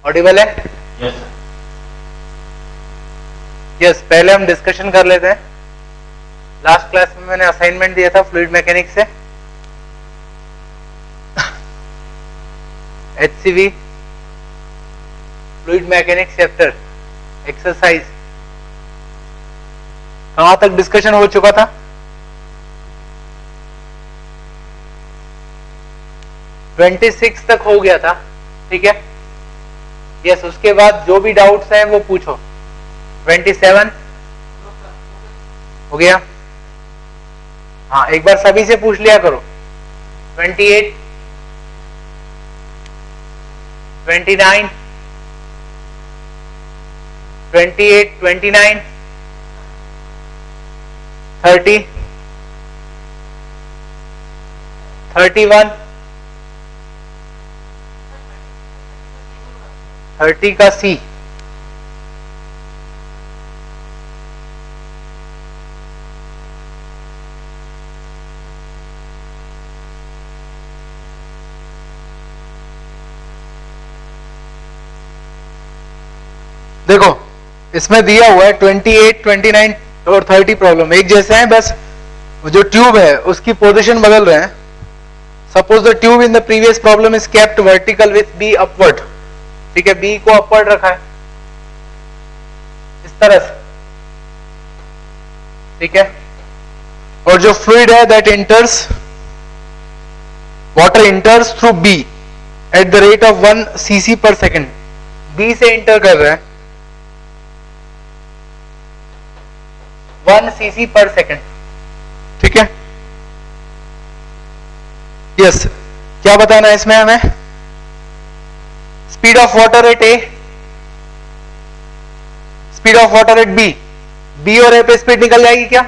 Audible है? Yes sir. Yes, पहले हम डिस्कशन कर लेते हैं। लास्ट क्लास में मैंने असाइनमेंट दिया था फ्लूइड मैकेनिक्स से, HCV fluid mechanics chapter exercise. कहां तक डिस्कशन हो चुका था? (26) तक हो गया था, ठीक है। यस, उसके बाद जो भी डाउट्स हैं वो पूछो। 27 हो गया? हाँ, एक बार सभी से पूछ लिया करो। 28, 29, 28, 29, 30, 31, 30 का C, देखो इसमें दिया हुआ है 28, 29 और 30 प्रॉब्लम एक जैसे हैं, बस जो ट्यूब है उसकी पोजीशन बदल रहे हैं। Suppose the tube in the previous problem is kept vertical with be upward, ठीक है, बी को अपवर्ड रखा है इस तरह से, ठीक है। और जो फ्लूइड है that enters, water enters through b at the rate of 1 cc per second, b से इंटर कर रहे हैं 1 cc पर सेकेंड, ठीक है। यस, क्या बताना है इसमें हमें? Speed of water at a, speed of water at b, b और ए पे स्पीड निकल जाएगी क्या?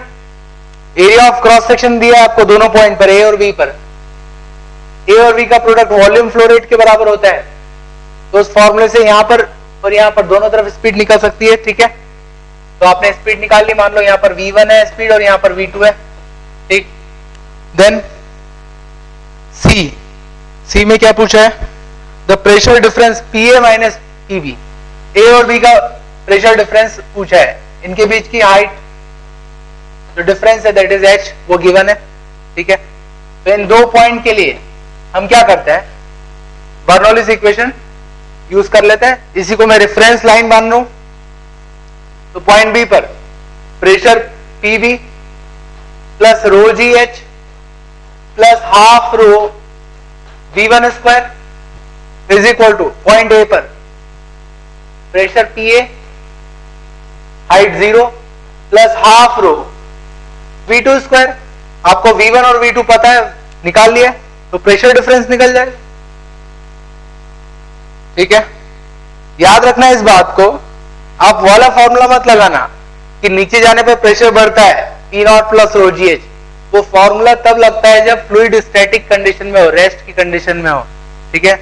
एरिया ऑफ क्रॉस सेक्शन दिया आपको दोनों पॉइंट पर, ए और बी पर। ए और बी का प्रोडक्ट वॉल्यूम फ्लो रेट के बराबर होता है, तो उस फॉर्मूले से यहां पर और यहां पर दोनों तरफ स्पीड निकल सकती है, ठीक है। तो आपने स्पीड निकाल ली, मान लो यहां पर v1 है स्पीड और यहां पर v2 है, ठीक। देन सी में क्या पूछा है? The pressure difference PA minus PB, ए और बी का प्रेशर डिफरेंस पूछा है, इनके बीच की हाइट जो डिफरेंस है दैट इज h, वो गिवन है, ठीक है। तो इन दो पॉइंट के लिए हम क्या करते हैं? बर्नौलीज इक्वेशन यूज कर लेते हैं। इसी को मैं रेफरेंस लाइन मान लूं, तो पॉइंट बी पर pressure PB plus rho GH plus half rho V1 square is equal to point A पर pressure PA height 0 plus half rho V2 square. आपको V1 और V2 पता है, निकाल लिया, तो प्रेशर डिफरेंस निकल जाए, ठीक है। याद रखना इस बात को, आप वाला फॉर्मूला मत लगाना कि नीचे जाने पर प्रेशर बढ़ता है P0 प्लस रो GH। वो फॉर्मूला तब लगता है जब फ्लूइड स्टैटिक कंडीशन में हो, रेस्ट की कंडीशन में हो, ठीक है।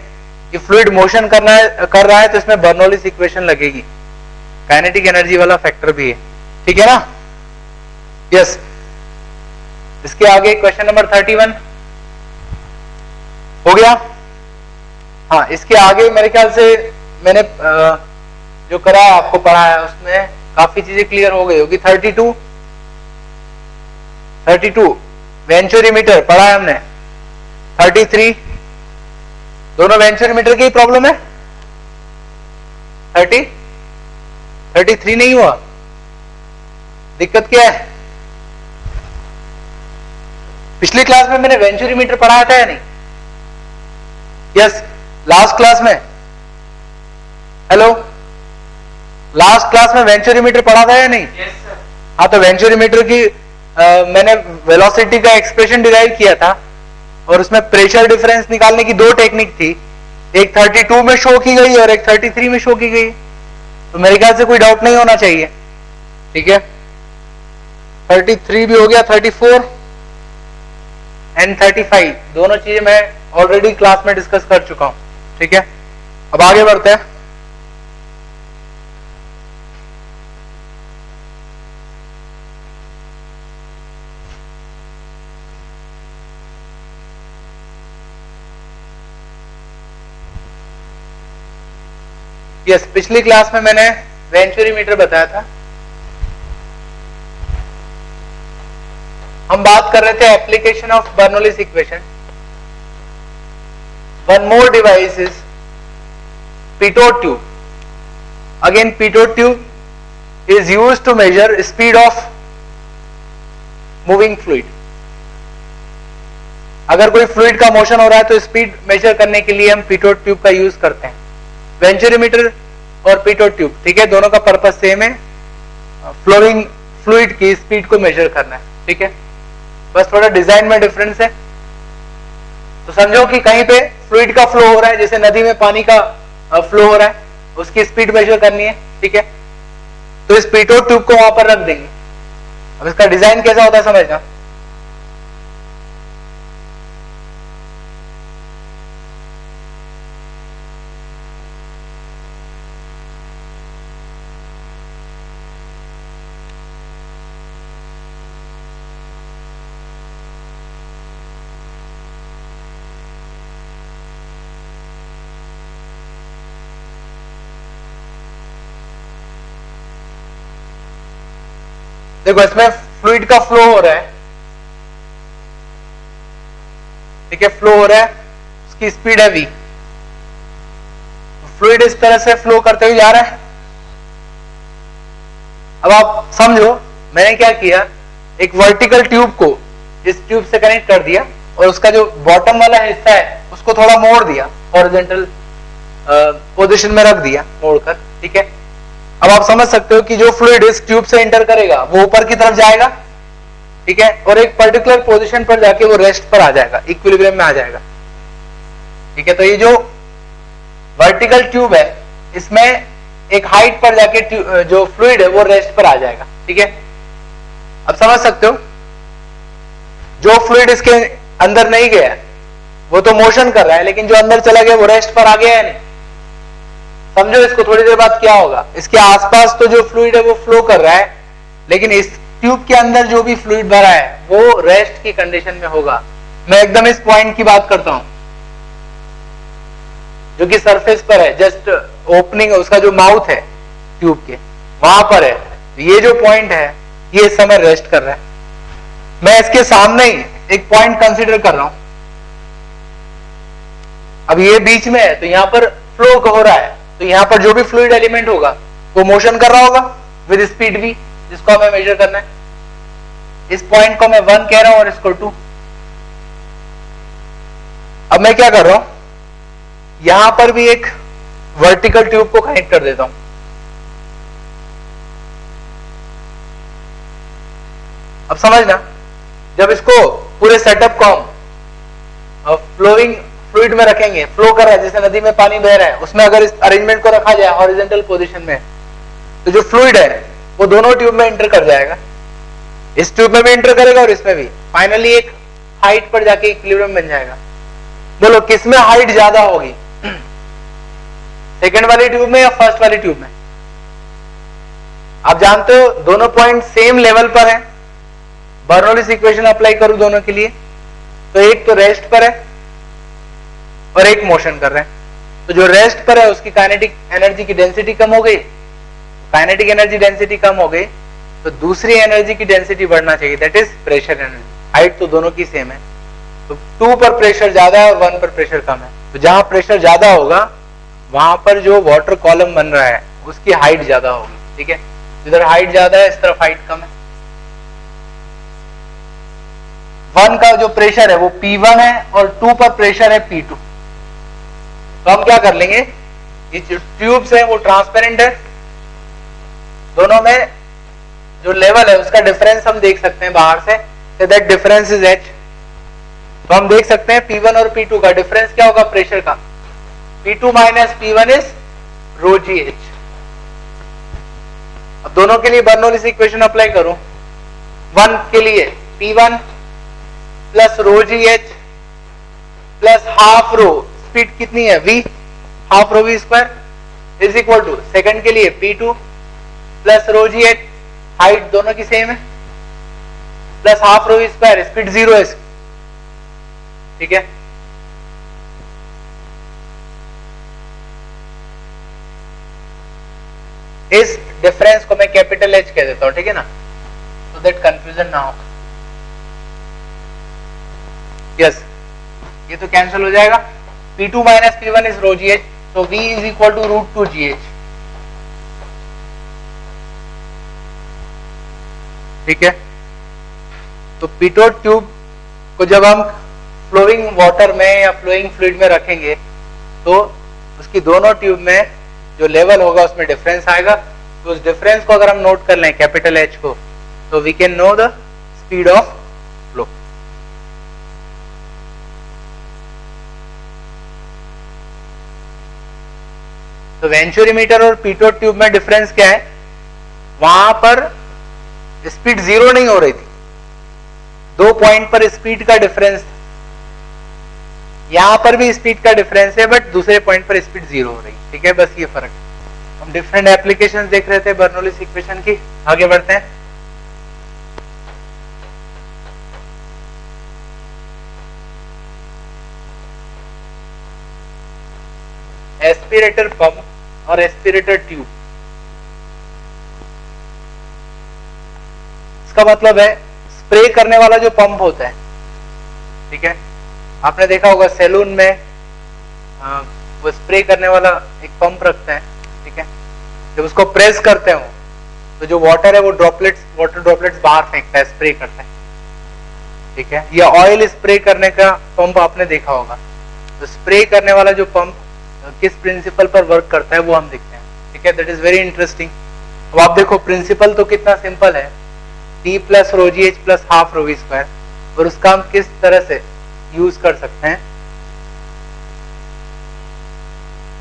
ये फ्लूइड मोशन कर रहा है तो इसमें बर्नौलीज इक्वेशन लगेगी, काइनेटिक एनर्जी वाला फैक्टर भी है, ठीक है ना। यस, इसके आगे क्वेश्चन नंबर 31 हो गया। हाँ, इसके आगे मेरे ख्याल से मैंने जो करा आपको पढ़ाया उसमें काफी चीजें क्लियर हो गई होगी। 32 वेंचुरीमीटर पढ़ा है हमने। 33 दोनों वेंचुरीमीटर की प्रॉब्लम है। 33 नहीं हुआ, दिक्कत क्या है? पिछली क्लास में मैंने वेंचुरीमीटर पढ़ाया था या नहीं? यस, लास्ट क्लास में, हेलो, लास्ट क्लास में वेंचुरीमीटर पढ़ा था या नहीं? Yes sir. हाँ, तो वेंचुरीमीटर की मैंने वेलोसिटी का एक्सप्रेशन डिराइव किया था और उसमें प्रेशर डिफरेंस निकालने की दो टेक्निक थी, एक 32 में शो की गई और एक 33 में शो की गई। तो मेरे ख्याल से कोई डाउट नहीं होना चाहिए, ठीक है। 33 भी हो गया, 34 एंड 35 दोनों चीजें मैं ऑलरेडी क्लास में डिस्कस कर चुका हूं, ठीक है। अब आगे बढ़ते हैं। यस, पिछली क्लास में मैंने वेंचुरीमीटर बताया था। हम बात कर रहे थे application of Bernoulli's equation. One more device is pitot tube. Again pitot tube is used to measure speed of moving fluid. अगर कोई फ्लूइड का मोशन हो रहा है तो स्पीड मेजर करने के लिए हम पिटोट ट्यूब का यूज करते हैं। वेंचुरीमीटर और पिटोट ट्यूब, ठीक है, दोनों का पर्पस सेम है, फ्लोइंग फ्लूइड की स्पीड को मेजर करना है, ठीक है, बस थोड़ा डिजाइन में डिफरेंस है। तो समझो कि कहीं पे फ्लूइड का फ्लो हो रहा है, जैसे नदी में पानी का फ्लो हो रहा है, उसकी स्पीड मेजर करनी है, ठीक है, तो इस पिटोट ट्यूब को वहां पर रख देंगे। अब इसका डिजाइन कैसा होता है समझना। देखो, इसमें फ्लूइड का फ्लो हो रहा है, ठीक है, फ्लो हो रहा है, उसकी स्पीड है v। फ्लूइड इस तरह से फ्लो करते हुए जा रहा है। अब आप समझो, मैंने क्या किया, एक वर्टिकल ट्यूब को इस ट्यूब से कनेक्ट कर दिया और उसका जो बॉटम वाला हिस्सा है उसको थोड़ा मोड़ दिया, हॉरिजॉन्टल पोजीशन में रख दिया मोड़कर, ठीक है। अब आप समझ सकते हो कि जो फ्लूइड इस ट्यूब से एंटर करेगा वो ऊपर की तरफ जाएगा, ठीक है, और एक पर्टिकुलर पोजीशन पर जाके वो रेस्ट पर आ जाएगा, इक्विलिब्रियम में आ जाएगा, ठीक है। तो ये जो वर्टिकल ट्यूब है, इसमें एक हाइट पर जाके जो फ्लूइड है वो रेस्ट पर आ जाएगा, ठीक है। अब समझ सकते हो, जो फ्लूइड इसके अंदर नहीं गया वो तो मोशन कर रहा है, लेकिन जो अंदर चला गया वो रेस्ट पर आ गया है नहीं। समझो इसको, थोड़ी देर बाद क्या होगा, इसके आसपास तो जो फ्लूइड है वो फ्लो कर रहा है, लेकिन इस ट्यूब के अंदर जो भी फ्लूइड भरा है वो रेस्ट की कंडीशन में होगा। मैं एकदम इस पॉइंट की बात करता हूं जो कि सरफेस पर है, जस्ट ओपनिंग उसका जो माउथ है ट्यूब के, वहां पर है। ये जो पॉइंट है ये इस समय रेस्ट कर रहा है। मैं इसके सामने ही एक पॉइंट कंसीडर कर रहा हूं। अब ये बीच में है तो यहां पर फ्लो हो रहा है, तो यहां पर जो भी फ्लूइड एलिमेंट होगा वो मोशन कर रहा होगा विद स्पीड v, जिसको हमें मेजर करना है। इस पॉइंट को मैं 1 कह रहा हूं और इसको 2। अब मैं क्या कर रहा हूं, यहां पर भी एक वर्टिकल ट्यूब को कनेक्ट कर देता हूं। अब समझना, जब इसको पूरे सेटअप को हम फ्लोइंग फ्लूइड में रखेंगे, फ्लो कर रहा है जैसे नदी में पानी बह रहा है, उसमें अगर इस अरेंजमेंट को रखा जाए हॉरिजॉन्टल पोजीशन में, तो जो फ्लूइड है वो दोनों ट्यूब में एंटर कर जाएगा, इस ट्यूब में भी एंटर करेगा और इसमें भी, फाइनली एक हाइट पर जाके इक्विलिब्रियम बन जाएगा। बोलो किसमें हाइट ज्यादा होगी, सेकेंड वाली ट्यूब में या फर्स्ट वाली ट्यूब में? आप जानते हो दोनों पॉइंट सेम लेवल पर है। बर्नौलीज इक्वेशन अप्लाई करूं दोनों के लिए, तो एक तो रेस्ट पर है और एक मोशन कर रहे हैं। तो जो रेस्ट पर है उसकी काइनेटिक एनर्जी की डेंसिटी कम हो गई, काइनेटिक एनर्जी डेंसिटी कम हो गई, तो दूसरी एनर्जी की डेंसिटी बढ़ना चाहिए, that is pressure energy. Height तो दोनों की सेम है, तो 2 पर प्रेशर ज्यादा है और 1 पर प्रेशर कम है। तो जहां प्रेशर ज्यादा होगा वहां पर जो वाटर कॉलम बन रहा है उसकी हाइट ज्यादा होगी, ठीक है। इधर हाइट ज्यादा है, इस तरफ हाइट कम है। 1 का जो प्रेशर है वो P1 है और 2 पर प्रेशर है P2। तो हम क्या कर लेंगे, ये जो ट्यूब्स है वो ट्रांसपेरेंट है, दोनों में जो लेवल है उसका डिफरेंस हम देख सकते हैं बाहर से, दैट डिफरेंस इज h। तो हम देख सकते हैं P1 और P2 का डिफरेंस क्या होगा प्रेशर का, P2 minus P1 is rho g h. अब दोनों के लिए बर्नौलीज इक्वेशन अप्लाई करूं, 1 के लिए P1 plus rho g h plus half rho, speed कितनी है v, half rho v square is equal to, second के लिए P2 plus rho g h, height दोनों की सेम है, plus half rho v square, speed 0 है, ठीक है। इस डिफरेंस को मैं कैपिटल एच कह देता हूं, ठीक है ना, so that confusion ना हो। यस, ये तो कैंसिल हो जाएगा। P2 minus P1 is rho g h, तो V is equal to root 2 GH, ठीक है। तो पिटोट ट्यूब को जब हम फ्लोइंग वाटर में या फ्लोइंग फ्लूइड में रखेंगे तो उसकी दोनों ट्यूब में जो लेवल होगा उसमें डिफरेंस आएगा। तो उस डिफरेंस को अगर हम नोट कर लें कैपिटल एच को, तो we can know the speed of flow. तो वेंचुरीमीटर और पिटोट ट्यूब में डिफरेंस क्या है, वहां पर स्पीड जीरो नहीं हो रही थी, 2 पॉइंट पर स्पीड का डिफरेंस, यहां पर भी स्पीड का डिफरेंस है बट दूसरे पॉइंट पर स्पीड जीरो हो रही है, ठीक है, बस ये फर्क है। हम डिफरेंट एप्लीकेशंस देख रहे थे बर्नौलीज इक्वेशन की, आगे बढ़ते हैं। एस्पिरेटर पंप और एस्पिरेटर ट्यूब, इसका मतलब है स्प्रे करने वाला जो पंप होता है, ठीक है, आपने देखा होगा सैलून में वो स्प्रे करने वाला एक पंप रखते हैं, ठीक है, जब उसको प्रेस करते हो तो जो वाटर है वो वाटर ड्रॉपलेट्स बाहर फेंकता है, स्प्रे करता है, ठीक है। या ऑयल स्प्रे करने का पंप आपने देखा होगा, तो स्प्रे करने वाला जो पंप किस प्रिंसिपल पर वर्क करता है वो हम देखते हैं, ठीक है, दैट इज वेरी इंटरेस्टिंग। अब आप देखो प्रिंसिपल तो कितना सिंपल है, P plus rho g h plus half rho v square, और उसका हम किस तरह से यूज कर सकते हैं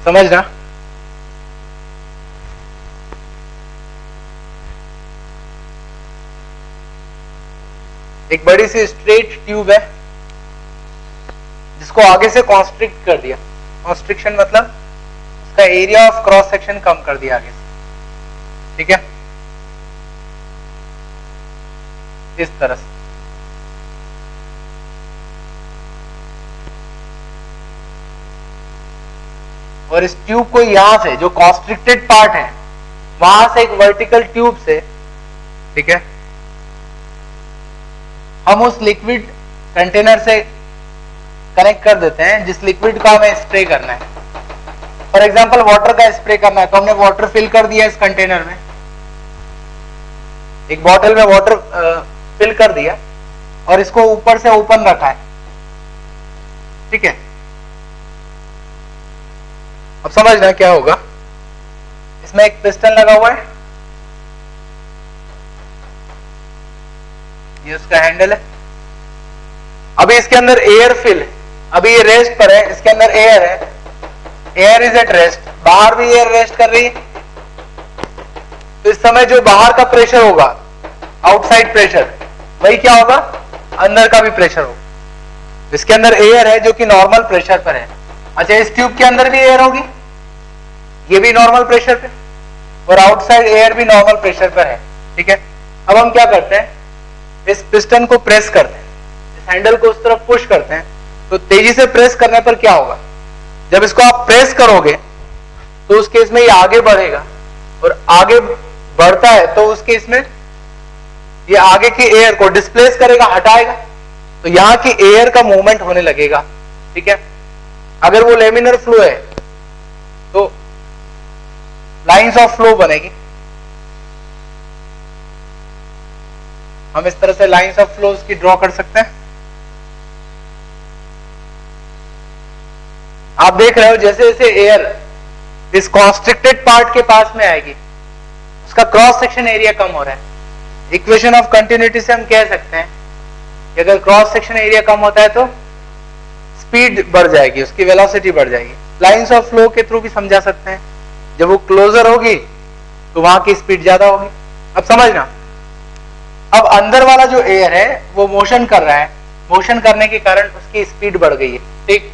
समझना। एक बड़ी सी स्ट्रेट ट्यूब है जिसको आगे से कॉन्स्ट्रिक्ट कर दिया, कॉन्स्ट्रिक्शन मतलब उसका एरिया ऑफ क्रॉस सेक्शन कम कर दिया आगे से, ठीक है, इस तरह से। और इस ट्यूब को यहां से जो कॉन्स्ट्रिक्टेड पार्ट है वहां से एक वर्टिकल ट्यूब से, ठीक है, हम उस लिक्विड कंटेनर से कनेक्ट कर देते हैं जिस लिक्विड का हमें स्प्रे करना है। फॉर एग्जांपल वाटर का स्प्रे करना है तो हमने वाटर फिल कर दिया इस कंटेनर में, एक बॉटल में वाटर फिल कर दिया और इसको ऊपर से ओपन रखा है, ठीक है। अब समझना क्या होगा, इसमें एक पिस्टन लगा हुआ है, ये उसका हैंडल है, अभी इसके अंदर एयर फिल है, अभी ये रेस्ट पर है, इसके अंदर एयर है, एयर इज एट रेस्ट, बाहर भी एयर रेस्ट कर रही है, तो इस समय जो बाहर का प्रेशर होगा आउटसाइड प्रेशर, वही क्या होगा अंदर का भी प्रेशर होगा। इसके अंदर एयर है जो कि नॉर्मल प्रेशर पर है, अच्छा इस ट्यूब के अंदर भी एयर होगी, ये भी नॉर्मल प्रेशर पे, और आउटसाइड एयर भी नॉर्मल प्रेशर पर है, ठीक है। अब हम क्या करते हैं, इस पिस्टन को प्रेस करते हैं, इस हैंडल को उस तरफ पुश करते हैं, तो तेजी से प्रेस करने पर क्या होगा, जब इसको आप प्रेस करोगे तो उस केस में ये आगे बढ़ेगा, और आगे बढ़ता है तो उस केस में ये आगे की एयर को डिस्प्लेस करेगा, हटाएगा, तो यहां की एयर का मूवमेंट होने लगेगा, ठीक है। अगर वो लेमिनर फ्लो है तो लाइंस ऑफ फ्लो बनेगी, हम इस तरह से लाइंस ऑफ फ्लो की ड्रॉ कर सकते हैं। आप देख रहे हो जैसे जैसे एयर इस कॉन्स्ट्रिक्टेड पार्ट के पास में आएगी उसका क्रॉस सेक्शन एरिया कम हो रहा है। इक्वेशन ऑफ कंटिन्यूटी से हम कह सकते हैं कि अगर क्रॉस सेक्शन एरिया कम होता है तो स्पीड बढ़ जाएगी, उसकी वेलोसिटी बढ़ जाएगी। लाइंस ऑफ फ्लो के थ्रू भी समझा सकते हैं, जब वो क्लोजर होगी तो वहां की स्पीड ज्यादा होगी। अब समझना, अब अंदर वाला जो एयर है वो मोशन कर रहा है, मोशन करने के कारण उसकी स्पीड बढ़ गई है, ठीक।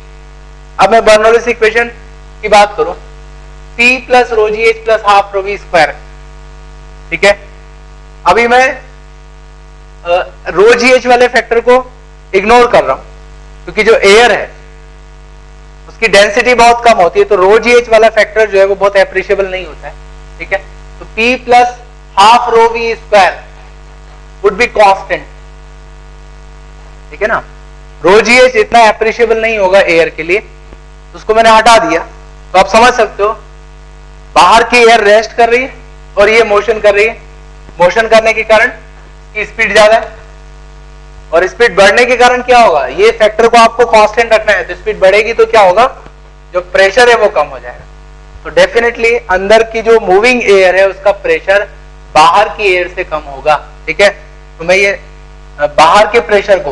अब मैं बर्नौलीज इक्वेशन की बात करूं, P plus rho g h plus half rho v square, ठीक है। अभी मैं रो जी एच वाले फैक्टर को इग्नोर कर रहा हूं क्योंकि जो एयर है उसकी डेंसिटी बहुत कम होती है, तो रो जी एच वाला फैक्टर जो है वो बहुत एप्रिशिएबल नहीं होता है, ठीक है। तो P plus half rho V square would be constant, ठीक है ना। rho GH इतना एप्रिशिएबल नहीं होगा एयर के लिए, तो उसको मैंने हटा दिया। तो आप समझ सकते हो बाहर की एयर रेस्ट कर रही है और ये मोशन कर रही है। मोशन करने के कारण इसकी स्पीड ज्यादा है और स्पीड बढ़ने के कारण क्या होगा, ये फैक्टर को आपको कांस्टेंट रखना है, तो स्पीड बढ़ेगी तो क्या होगा, जो प्रेशर है वो कम हो जाएगा। तो डेफिनेटली अंदर की जो मूविंग एयर है उसका प्रेशर बाहर की एयर से कम होगा, ठीक है। तो मैं ये बाहर के प्रेशर को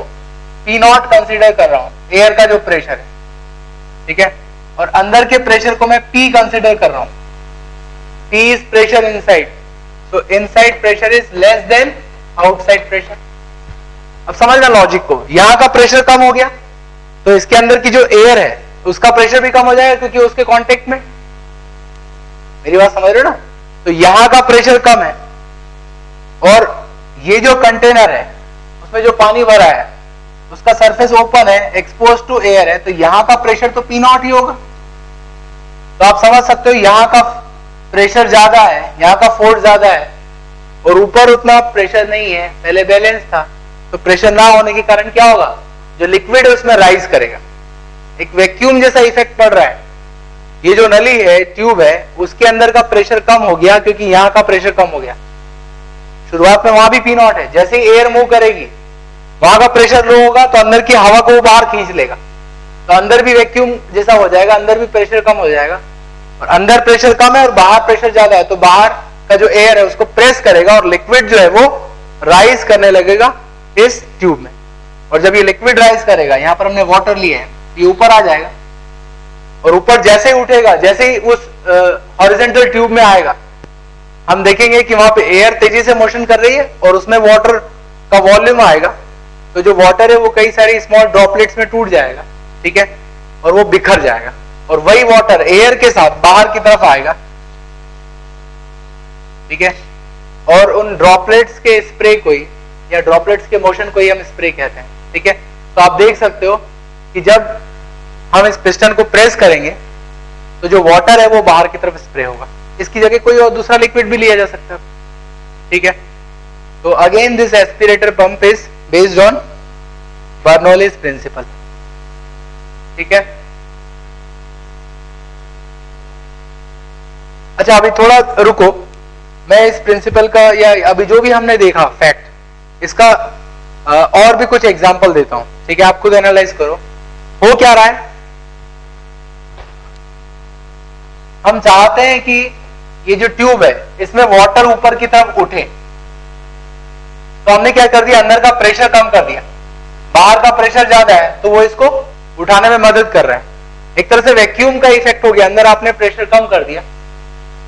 P0 कंसीडर कर रहा हूं, एयर का जो प्रेशर है, ठीक है, और अंदर के प्रेशर को मैं P कंसीडर कर रहा हूं। P is pressure inside, so inside pressure is less than outside pressure। अब समझना लॉजिक को, यहां का प्रेशर कम हो गया तो इसके अंदर की जो एयर है उसका प्रेशर भी कम हो जाएगा क्योंकि उसके कांटेक्ट में, मेरी बात समझ रहे हो ना। तो यहां का प्रेशर कम है और ये जो कंटेनर है उसमें जो पानी भरा है उसका सरफेस ओपन है, एक्सपोज टू एयर है, तो यहां का प्रेशर तो P0 ही होगा। तो आप समझ सकते हो यहां का प्रेशर ज्यादा है, यहां का फोर्स ज्यादा है और ऊपर उतना प्रेशर नहीं है, पहले बैलेंस था। तो प्रेशर ना होने के कारण क्या होगा, जो लिक्विड है उसमें राइज करेगा, एक वैक्यूम जैसा इफेक्ट पड़ रहा है। ये जो नली है, ट्यूब है, उसके अंदर का प्रेशर कम हो गया क्योंकि यहां का प्रेशर कम हो गया। शुरुआत में वहां भी P0 है, जैसे ही एयर मूव करेगी वहां का प्रेशर लो होगा तो अंदर की हवा को वो बाहर खींच लेगा, तो अंदर भी वैक्यूम जैसा हो जाएगा, अंदर भी प्रेशर कम हो जाएगा। और अंदर प्रेशर कम है और बाहर प्रेशर ज्यादा है, तो बाहर का जो एयर है उसको प्रेस करेगा और लिक्विड जो है वो राइज करने लगेगा इस ट्यूब में। और जब ये लिक्विड राइज करेगा, यहां पर हमने वाटर लिया है, ये ऊपर आ जाएगा और ऊपर जैसे ही उठेगा, जैसे ही उस हॉरिजॉन्टल ट्यूब में आएगा, हम देखेंगे कि वहां पे एयर तेजी से मोशन कर रही है और उसमें वाटर का वॉल्यूम आएगा। तो जो वाटर है वो कई सारी स्मॉल ड्रॉपलेट्स में टूट जाएगा, ठीक है, और वो बिखर जाएगा और वही वाटर एयर के साथ बाहर की तरफ आएगा, ठीक है। और उन ड्रॉपलेट्स के स्प्रे को ही या ड्रॉपलेट्स के मोशन को ही हम स्प्रे कहते हैं, ठीक है। तो आप देख सकते हो कि जब हम इस पिस्टन को प्रेस करेंगे तो जो वाटर है वो बाहर की तरफ स्प्रे होगा, इसकी जगह कोई और दूसरा लिक्विड भी लिया जा सकता है, ठीक है। तो again this aspirator pump is based on Bernoulli's principle, ठीक है। अच्छा, अभी थोड़ा रुको, मैं इस प्रिंसिपल का या अभी जो भी हमने देखा फैक्ट, इसका और भी कुछ एग्जांपल देता हूं, ठीक है। आप खुद एनालाइज करो हो क्या रहा है। हम चाहते हैं कि ये जो ट्यूब है इसमें वाटर ऊपर की तरफ उठे, तो हमने क्या कर दिया, अंदर का प्रेशर कम कर दिया, बाहर का प्रेशर ज्यादा है तो वो इसको उठाने में मदद कर रहा है। एक तरह से वैक्यूम का इफेक्ट हो गया, अंदर आपने प्रेशर कम कर दिया।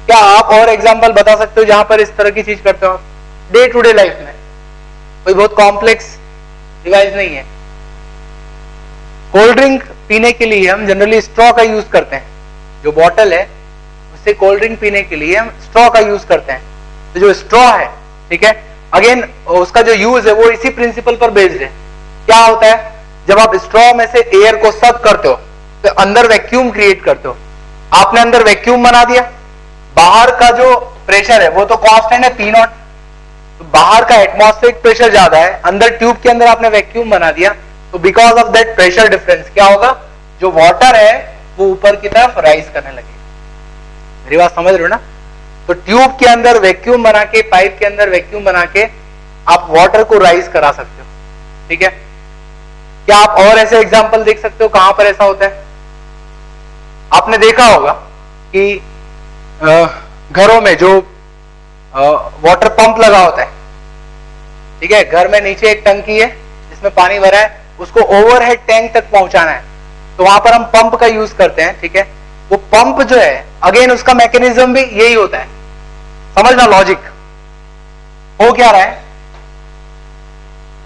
क्या आप और एग्जांपल बता सकते हो जहां पर इस तरह की चीज करते हो डे टू डे लाइफ में? कोई बहुत कॉम्प्लेक्स डिवाइस नहीं है। कोल्ड ड्रिंक पीने के लिए हम जनरली स्ट्रॉ का यूज करते हैं, जो बॉटल है उससे कोल्ड ड्रिंक पीने के लिए हम स्ट्रॉ का यूज करते हैं। तो जो स्ट्रॉ है, ठीक है, अगेन उसका जो यूज है वो इसी प्रिंसिपल पर बेस्ड है। क्या होता है, जब आप स्ट्रॉ में से एयर को सक करते हो तो अंदर वैक्यूम क्रिएट करते हो, आपने अंदर वैक्यूम बना दिया, बाहर का जो प्रेशर है वो तो कांस्टेंट है P0, तो बाहर का एटमॉस्फेरिक प्रेशर ज्यादा है, अंदर ट्यूब के अंदर आपने वैक्यूम बना दिया, तो because of that pressure difference क्या होगा, जो वाटर है वो ऊपर की तरफ राइज करने लगेगा। मेरी बात समझ रहे हो ना। तो ट्यूब के अंदर वैक्यूम बना के, पाइप के अंदर वैक्यूम बना के आप वाटर को राइज करा सकते हो, ठीक है। क्या आप और ऐसे एग्जांपल देख सकते हो कहां पर ऐसा होता है? आपने देखा होगा कि घरों में जो वाटर पंप लगा होता है, ठीक है, घर में नीचे एक टंकी है जिसमें पानी भरा है, उसको ओवरहेड टैंक तक पहुंचाना है, तो वहां पर हम पंप का यूज करते हैं, ठीक है। वो पंप जो है अगेन उसका मैकेनिज्म भी यही होता है, समझना लॉजिक। हो क्या रहा है,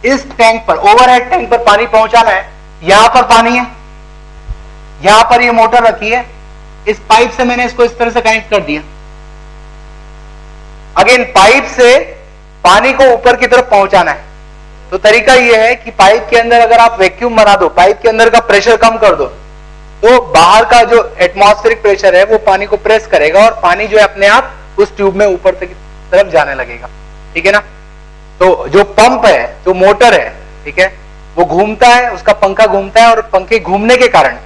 इस टैंक पर, ओवरहेड टैंक पर पानी पहुंचाना है, यहां पर पानी है, यहां पर ये मोटर रखी है, इस पाइप से मैंने इसको इस तरह से कनेक्ट कर दिया। अगेन पाइप से पानी को ऊपर की तरफ पहुंचाना है, तो तरीका यह है कि पाइप के अंदर अगर आप वैक्यूम बना दो, पाइप के अंदर का प्रेशर कम कर दो, तो बाहर का जो एटमॉस्फेरिक प्रेशर है वो पानी को प्रेस करेगा और पानी जो है अपने आप उस ट्यूब में ऊपर तक तरफ जाने लगेगा, ठीक है ना। तो जो पंप है, जो मोटर है, ठीक है, वो घूमता है, उसका पंखा घूमता है और पंखे घूमने के कारण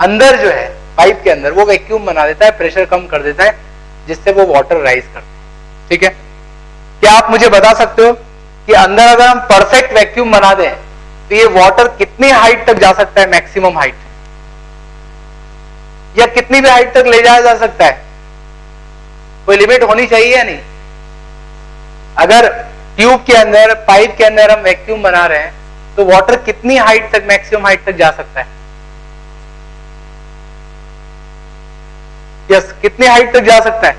अंदर जो है पाइप के अंदर वो वैक्यूम बना देता है, प्रेशर कम कर देता है, जिससे वो वाटर राइज करता है, ठीक है। क्या आप मुझे बता सकते हो कि अंदर अगर हम परफेक्ट वैक्यूम बना दें तो ये वाटर कितनी हाइट तक जा सकता है, मैक्सिमम हाइट, या कितनी भी हाइट तक ले जाया जा सकता है? कोई लिमिट होनी चाहिए या नहीं? अगर ट्यूब के अंदर, पाइप के अंदर हम वैक्यूम बना रहे हैं तो वाटर कितनी हाइट तक, मैक्सिमम हाइट तक जा सकता है? यस, कितनी हाइट तक जा सकता है?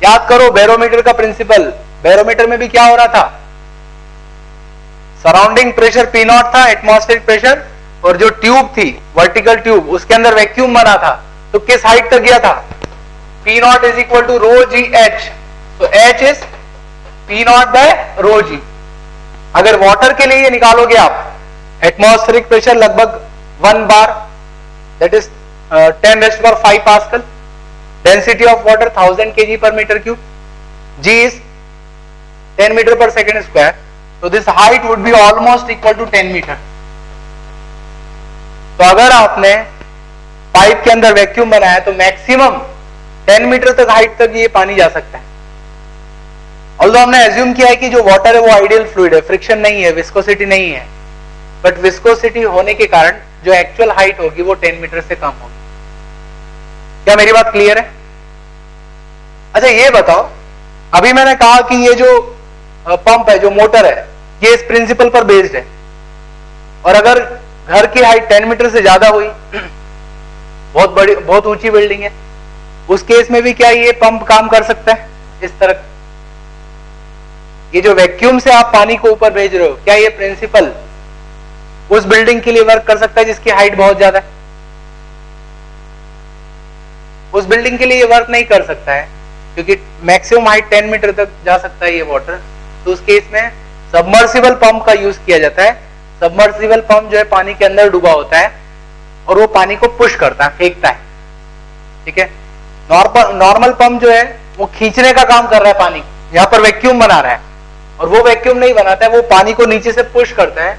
याद करो बैरोमीटर का प्रिंसिपल। बैरोमीटर में भी क्या हो रहा था? सराउंडिंग प्रेशर P नॉट था, एटमॉस्फेरिक प्रेशर, और जो ट्यूब थी, वर्टिकल ट्यूब, उसके अंदर वैक्यूम बना था, तो किस हाइट तक गया था? P naught is equal to rho g h, तो H is P naught by rho g. अगर वाटर के लिए ये निकालोगे आप, एटमॉस्फेरिक प्रेशर लगभग 1 bar, that is 10⁵ pascal, density of water 1000 kg per meter cube, G is 10 meter per second square, so this height would be almost equal to 10 meter। तो अगर आपने पाइप के अंदर वैक्यूम बनाया तो मैक्सिमम 10 मीटर तक height तक ये पानी जा सकता है। ऑल्दो हमने एज्यूम किया है कि जो वाटर है वो आइडियल फ्लूइड है, फ्रिक्शन नहीं है, विस्कोसिटी नहीं है, बट विस्कोसिटी होने के कारण जो एक्चुअल हाइट होगी वो 10 मीटर से कम होगी। क्या मेरी बात क्लियर है? अच्छा ये बताओ, अभी मैंने कहा कि ये जो पंप है, जो मोटर है, ये इस प्रिंसिपल पर बेस्ड है, और अगर घर की हाइट 10 मीटर से ज्यादा हुई, बहुत बड़ी, बहुत ऊंची बिल्डिंग है, उस केस में भी क्या ये पंप काम कर सकता है इस तरह? ये जो वैक्यूम से आप पानी को ऊपर भेज रहे हो, क्या ये प्रिंसिपल उस बिल्डिंग के लिए वर्क कर सकता है जिसकी हाइट बहुत ज्यादा है? उस बिल्डिंग के लिए ये वर्क नहीं कर सकता है, क्योंकि मैक्सिमम हाइट 10 मीटर तक जा सकता है ये वाटर। तो उस केस में सबमर्सिबल पंप का यूज किया जाता है। सबमर्सिबल पंप जो है पानी के अंदर डूबा होता है और वो पानी को पुश करता है, फेंकता है, ठीक है। नॉर्मल पंप जो है वो खींचने का काम कर रहा है पानी, यहां पर वैक्यूम बना रहा है, और वो वैक्यूम नहीं बनाता है, वो पानी को नीचे से पुश करता है।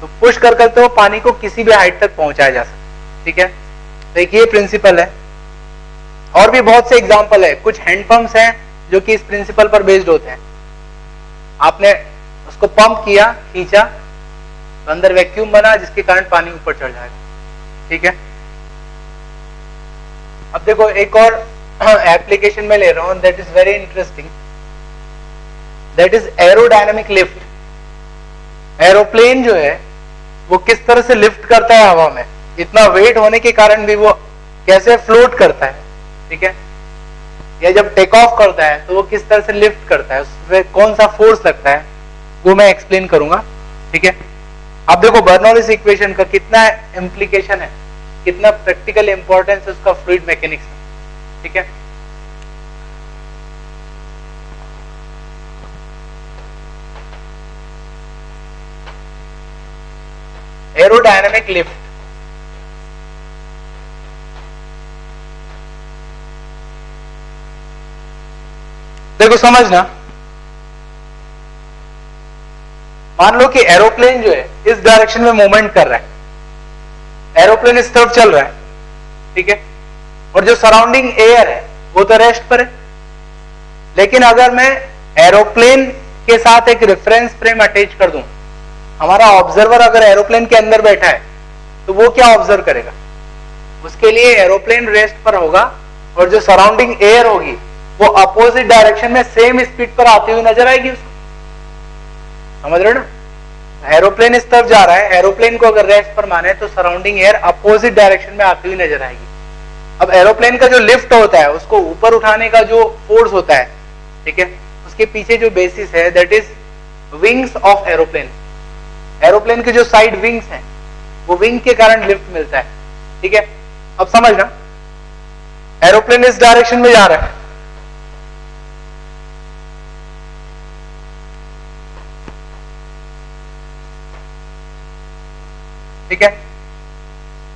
तो पुश कर करके वो पानी को किसी भी हाइट तक पहुंचाया जा सकता है, ठीक है। तो एक ये प्रिंसिपल है, और भी बहुत से एग्जाम्पल है। कुछ हैंडपंप्स हैं जो कि इस प्रिंसिपल पर बेस्ड होते हैं। आपने उसको पंप किया, खींचा, तो अंदर वैक्यूम बना जिसके कारण पानी ऊपर चढ़ जाएगा, ठीक है। अब देखो एक और एप्लीकेशन में ले रहा हूं, that is very interesting, that is aerodynamic lift. Aeroplane जो है वो किस तरह से लिफ्ट करता है हवा में, इतना वेट होने के कारण भी वो कैसे फ्लोट करता है, ठीक है। या जब टेक ऑफ करता है तो वो किस तरह से लिफ्ट करता है, उसमें कौन सा फोर्स लगता है, वो मैं एक्सप्लेन करूंगा, ठीक है। अब देखो बर्नौलीज इक्वेशन का कितना इंप्लीकेशन है, कितना प्रैक्टिकल इंपॉर्टेंस है उसका फ्लूइड मैकेनिक्स में, ठीक है। एरोडायनेमिक लिफ्ट, देखो समझना, मान लो कि एरोप्लेन जो है इस डायरेक्शन में मूवमेंट कर रहा है, एरोप्लेन इस तरफ चल रहा है, ठीक है, और जो सराउंडिंग एयर है वो तो रेस्ट पर है। लेकिन अगर मैं एरोप्लेन के साथ एक रेफरेंस फ्रेम अटैच कर दूं, हमारा ऑब्जर्वर अगर एरोप्लेन के अंदर बैठा है तो वो क्या ऑब्जर्व करेगा? उसके लिए एरोप्लेन रेस्ट पर होगा और जो सराउंडिंग एयर होगी वो अपोजिट डायरेक्शन में सेम स्पीड पर आती हुई नजर आएगी उसको। समझ रहे हो ना? एरोप्लेन इस तरफ जा रहा है, एरोप्लेन को अगर रेस्ट पर माने तो सराउंडिंग एयर अपोजिट डायरेक्शन में आती हुई नजर आएगी। अब एरोप्लेन का जो लिफ्ट होता है, उसको ऊपर उठाने का जो फोर्स होता है, ठीक है, उसके पीछे जो बेसिस है that is wings of aeroplane. Aeroplane के जो साइड विंग्स हैं वो विंग के कारण लिफ्ट मिलता है, ठीक है। अब समझना, एरोप्लेन इस डायरेक्शन में जा रहा है, ठीक है,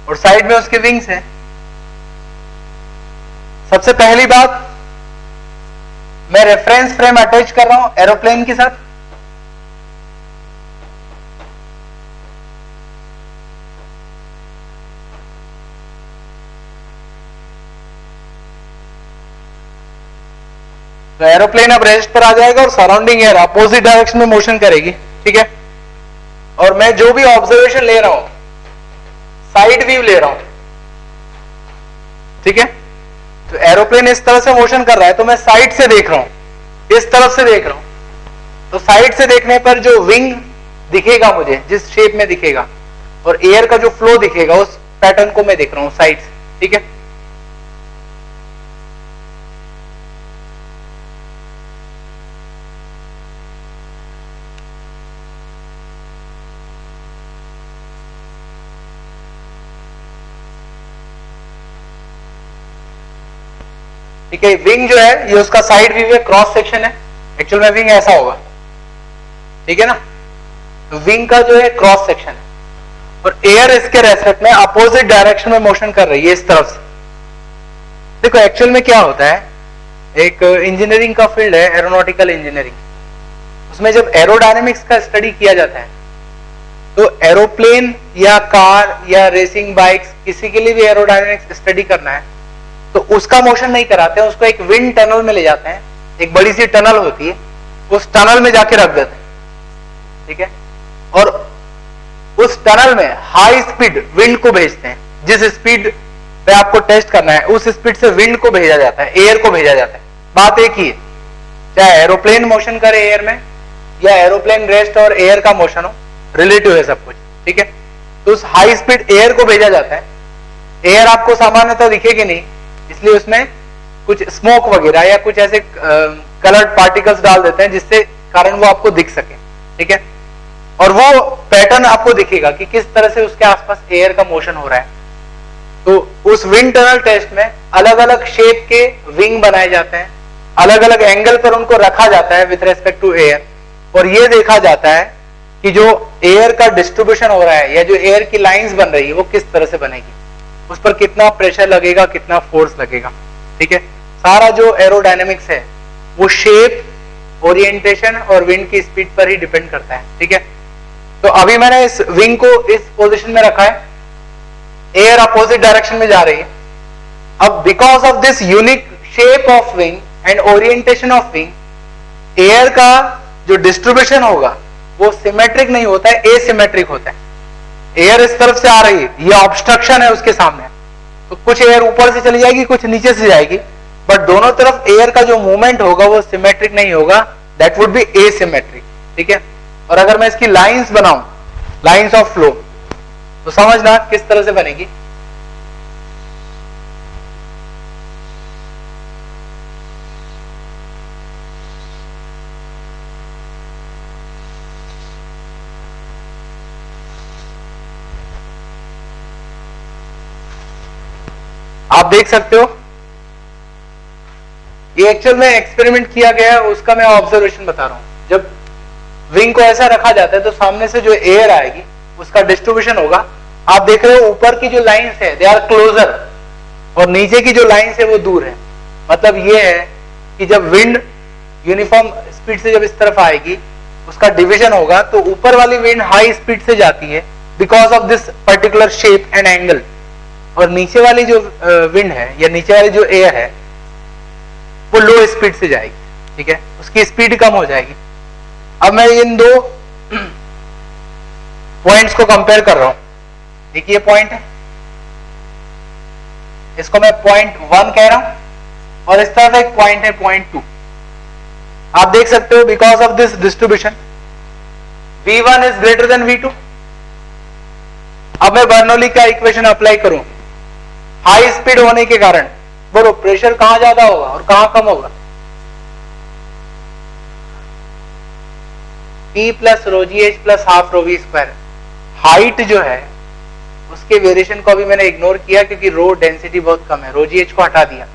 और साइड में उसके विंग्स हैं। सबसे पहली बात, मैं रेफरेंस फ्रेम अटैच कर रहा हूं एरोप्लेन के साथ, तो एरोप्लेन अब रेस्ट पर आ जाएगा और सराउंडिंग एयर अपोजिट डायरेक्शन में मोशन करेगी, ठीक है। और मैं जो भी ऑब्जर्वेशन ले रहा हूं साइड व्यू ले रहा हूं, ठीक है। तो एरोप्लेन इस तरह से मोशन कर रहा है तो मैं साइड से देख रहा हूं, इस तरफ से देख रहा हूं, तो साइड से देखने पर जो विंग दिखेगा मुझे जिस शेप में दिखेगा और एयर का जो फ्लो दिखेगा उस पैटर्न को मैं देख रहा हूं साइड से, ठीक है। ठीक है, विंग जो है ये उसका साइड व्यू है, क्रॉस सेक्शन है, एक्चुअल में विंग ऐसा होगा, ठीक है ना। तो विंग का जो है क्रॉस सेक्शन है और एयर इसके रेस्पेक्ट में अपोजिट डायरेक्शन में मोशन कर रही है इस तरफ से। देखो एक्चुअल में क्या होता है, एक इंजीनियरिंग का फील्ड है एरोनॉटिकल इंजीनियरिंग, उसमें जब एरोडायनेमिक्स का स्टडी किया जाता है तो एरोप्लेन या कार या रेसिंग बाइक्स किसी के लिए भी एरोडायनेमिक्स स्टडी करना है तो उसका मोशन नहीं कराते हैं, उसको एक विंड टनल में ले जाते हैं, एक बड़ी सी टनल होती है, उस टनल में जाके रख देते हैं, ठीक है। और उस टनल में हाई स्पीड विंड को भेजते हैं, जिस स्पीड पे आपको टेस्ट करना है उस स्पीड से विंड को भेजा जाता है, एयर को भेजा जाता है। बात एक ही है, चाहे एरोप्लेन मोशन करे एयर में या एरोप्लेन रेस्ट और एयर का मोशन हो, रिलेटिव है सब कुछ, ठीक है। तो उस हाई स्पीड एयर को भेजा जाता है, एयर आपको सामान्यतः दिखेगी नहीं इसलिए उसमें कुछ स्मोक वगैरह या कुछ ऐसे कलर्ड पार्टिकल्स डाल देते हैं जिससे कारण वो आपको दिख सके, ठीक है। और वो पैटर्न आपको दिखेगा कि किस तरह से उसके आसपास एयर का मोशन हो रहा है। तो उस विंड टनल टेस्ट में अलग अलग शेप के विंग बनाए जाते हैं, अलग अलग एंगल पर उनको रखा जाता है विथ रेस्पेक्ट टू एयर, और ये देखा जाता है कि जो एयर का डिस्ट्रीब्यूशन हो रहा है या जो एयर की लाइंस बन रही है वो किस तरह से बनेगी, उस पर कितना प्रेशर लगेगा, कितना फोर्स लगेगा, ठीक है। सारा जो एरोडायनेमिक्स है वो शेप, ओरिएंटेशन और विंड की स्पीड पर ही डिपेंड करता है, ठीक है। तो अभी मैंने इस विंग को इस पोजीशन में रखा है, एयर अपोजिट डायरेक्शन में जा रही है। अब because of this unique shape of wing and orientation of wing, air का जो डिस्ट्रीब्यूशन होगा वो सिमेट्रिक नहीं होता है, एसिमेट्रिक होता है। एयर इस तरफ से आ रही है, ये ऑब्स्ट्रक्शन है उसके सामने, तो कुछ एयर ऊपर से चली जाएगी, कुछ नीचे से जाएगी, बट दोनों तरफ एयर का जो मूवमेंट होगा वो सिमेट्रिक नहीं होगा, दैट वुड बी एसिमेट्रिक, ठीक है। और अगर मैं इसकी लाइंस बनाऊं, लाइंस ऑफ फ्लो, तो समझना किस तरह से बनेगी। आप देख सकते हो ये एक्चुअल में एक्सपेरिमेंट किया गया है, उसका मैं ऑब्जर्वेशन बता रहा हूं। जब विंग को ऐसा रखा जाता है तो सामने से जो एयर आएगी उसका डिस्ट्रीब्यूशन होगा। आप देख रहे हो ऊपर की जो लाइंस है दे आर क्लोजर और नीचे की जो लाइंस है वो दूर है। मतलब ये है कि जब विंड यूनिफॉर्म स्पीड से जब इस तरफ आएगी उसका डिवीजन होगा, तो ऊपर वाली विंड हाई स्पीड से जाती है because of this particular shape and angle, और नीचे वाली जो विंड है या नीचे वाली जो एयर है वो लो स्पीड से जाएगी, ठीक है, उसकी स्पीड कम हो जाएगी। अब मैं इन दो पॉइंट्स को कंपेयर कर रहा हूं। देखिए ये पॉइंट है, इसको मैं पॉइंट 1 कह रहा हूं और इस तरफ एक पॉइंट है पॉइंट 2। आप देख सकते हो because of this distribution V1 is greater than V2। अब मैं बर्नौली का इक्वेशन अप्लाई करूं, हाई स्पीड होने के कारण बोलो प्रेशर कहां ज्यादा होगा और कहां कम होगा? P plus rho g h plus half rho v square. Height जो है उसके वेरिएशन को अभी मैंने इग्नोर किया क्योंकि रो डेंसिटी बहुत कम है, रो जी एच को हटा दिया,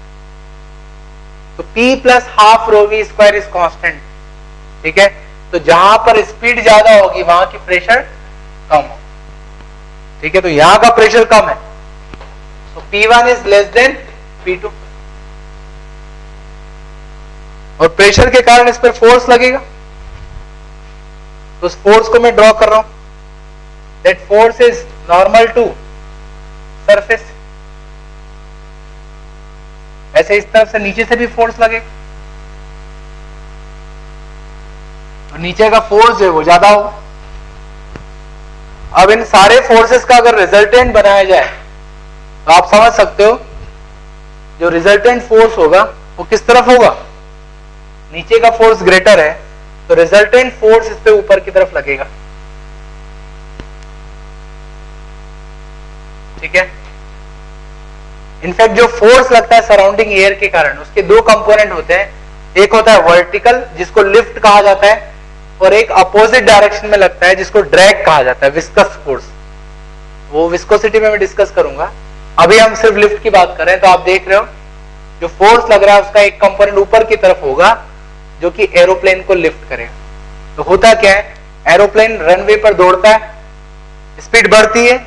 तो P plus half rho v square is constant, ठीक है। तो जहां पर स्पीड ज्यादा होगी वहां की प्रेशर कम होगा, ठीक है। तो यहां का प्रेशर कम है, तो P1 is less than P2। और प्रेशर के कारण इस पर फोर्स लगेगा, तो उस फोर्स को मैं ड्रॉ कर रहा हूं. That force is normal to surface. ऐसे इस तरफ से नीचे से भी फोर्स लगेगा, तो नीचे का फोर्स है वो ज्यादा होगा. अब इन सारे फोर्सेस का अगर रिजल्टेंट बनाया जाए तो आप समझ सकते हो जो रिजल्टेंट फोर्स होगा वो किस तरफ होगा. नीचे का फोर्स ग्रेटर है तो रिजल्टेंट फोर्स इस पे ऊपर की तरफ लगेगा. ठीक है. इनफैक्ट जो फोर्स लगता है सराउंडिंग एयर के कारण उसके दो कंपोनेंट होते हैं. एक होता है वर्टिकल जिसको लिफ्ट कहा जाता है, और एक अपोजिट डायरेक्शन में लगता है जिसको ड्रैग कहा जाता है, विस्कस फोर्स. वो विस्कोसिटी में मैं डिस्कस करूंगा. अभी हम सिर्फ लिफ्ट की बात कर रहे हैं. तो आप देख रहे हो जो फोर्स लग रहा है उसका एक कंपोनेंट ऊपर की तरफ होगा जो कि एरोप्लेन को लिफ्ट करेगा. तो होता क्या है, एरोप्लेन रनवे पर दौड़ता है, स्पीड बढ़ती है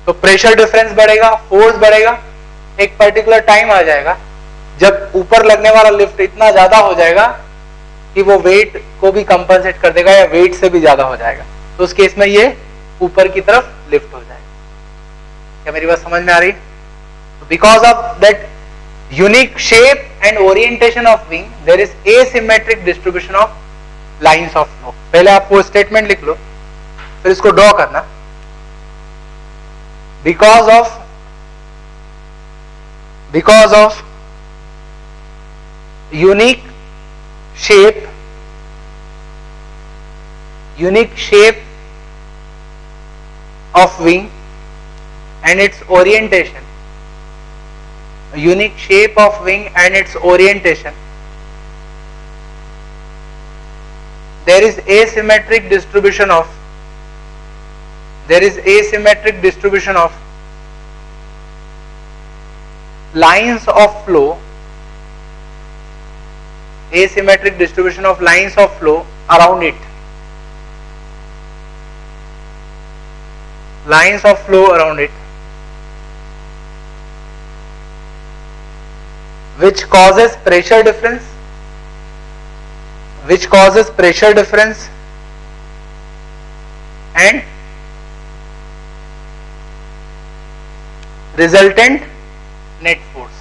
तो प्रेशर डिफरेंस बढ़ेगा, फोर्स बढ़ेगा. एक पर्टिकुलर टाइम आ जाएगा जब ऊपर लगने वाला लिफ्ट इतना ज्यादा हो जाएगा कि वो वेट को भी कंपनसेट कर देगा या वेट से भी ज्यादा हो जाएगा. तो उस केस में ये ऊपर की तरफ लिफ्ट हो जाएगा. क्या मेरी बात समझ में आ रही? Because of that unique shape and orientation of wing there is asymmetric distribution of lines of flow. पहले आप वो स्टेटमेंट लिख लो, फिर इसको ड्रॉ करना. Because of unique shape of wing and its orientation, unique shape of wing and its orientation, there is asymmetric distribution of lines of flow, asymmetric distribution of lines of flow around it, lines of flow around it, which causes pressure difference, and resultant net force.